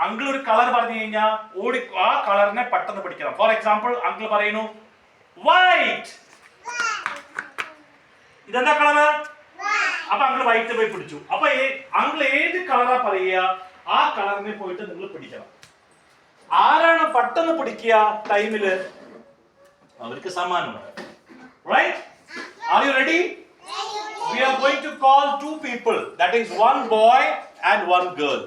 Uncle ഒരു colour പറഞ്ഞു കഴിഞ്ഞാൽ ഓടി ആ കളറിനെ പെട്ടെന്ന് പിടിക്കണം. ഫോർ എക്സാമ്പിൾ അങ്കിൾ പറയുന്നു വൈറ്റ്, ഇതെന്താ കളറ്? അപ്പൊ അങ്കിൾ വൈറ്റ് പോയി പിടിച്ചു. അപ്പൊ അങ്കിൾ ഏത് കളറാ പറയുക ആ കളറിനെ പോയിട്ട് നിങ്ങൾ പിടിക്കണം. ആരാണ് പെട്ടെന്ന് പിടിക്കുക ടൈമില് അവർക്ക് സമ്മാനമുണ്ട്. Right? Are you ready? We are going to call two people, that is one boy and one girl.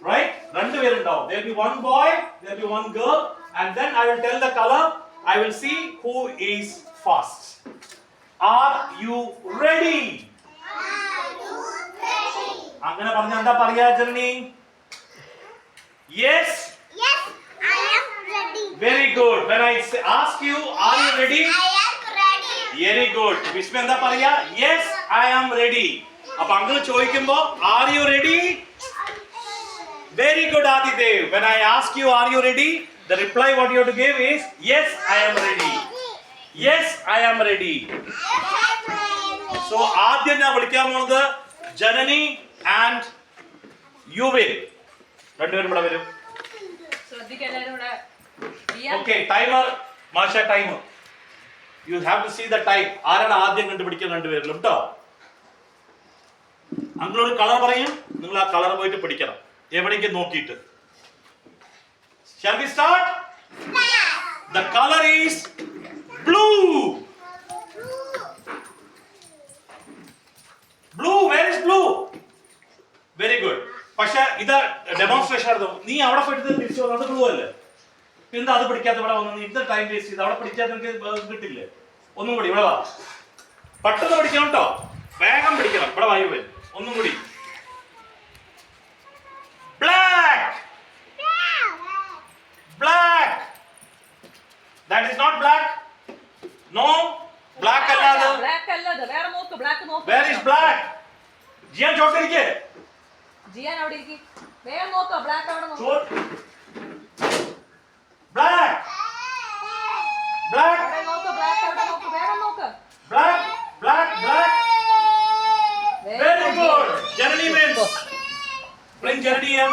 Right? Rendu പേര് ഉണ്ടാവും. There will be one boy, there will be one girl, and then I will tell the color. I will see who is fast. Are you ready? Are you ready? അങ്ങനെ പറഞ്ഞാൽ എന്താ പറയാ ജർണി? Yes? Yes, I am ready. Very good. When I ask you, are you ready? I am ready. Very good. വിസ്മയ എന്താ പറയാ? Yes, I am ready. അപ്പൊ uncle ചോദിക്കുമ്പോ are you ready? Very good, Adidev. When I ask you, are you ready? The reply what you have to give is yes, I am ready. Yes, I am ready. So ആദ്യം ഞാൻ വിളിക്കാൻ പോകുന്നത് ജനനി and യുവിൻ. രണ്ടുപേരും ഇവിടെ വരും. Okay, timer. മാഷ timer. You have to see the time. ആരാണ് ആദ്യം കണ്ടുപിടിക്കാൻ രണ്ടുപേരിലും കേട്ടോ. അങ്കിൾ ഒരു കളർ പറയും, നിങ്ങൾ ആ കളർ പോയിട്ട് പിടിക്കണം എവിടേക്ക് നോക്കിയിട്ട്. Shall we start? The color is blue. Blue, where is blue? Very good. പക്ഷേ ഇത് ഡെമോൺസ്ട്രേഷൻ ആയിരുന്നു. നീ അവിടെ പോയിട്ട് തിരിച്ചു വന്നത് ബ്ലൂ അല്ലേ? എന്താ അത് പിടിക്കാത്ത ഇവിടെ വന്നു? നീ ഇത് ടൈം വേസ്റ്റ് ചെയ്ത് അവിടെ പിടിച്ചാൽ നിനക്ക് കിട്ടില്ലേ? ഒന്നും കൂടി ഇവിടെ വാ. പെട്ടെന്ന് പിടിക്കണം കേട്ടോ, വേഗം പിടിക്കണം. ഇവിടെ വായു വരും. ഒന്നും കൂടി. Black. Black. That is not black. No. Black അല്ലാതെ. Black അല്ലാതെ. വേറെ നോക്ക്. Black നോക്ക്. Where is black? ജിയാൻ ചോട്ടിരിക്കേ. ജിയാൻ അവിടെ ഇരിക്ക്. വേറെ നോക്ക്. Black അവിടെ നോക്ക്. Black. Black. അവിടെ നോക്ക്. Black അവിടെ നോക്ക്. വേറെ നോക്ക്. Black. Black. Black. Very good. Janani wins. Bring Janani here.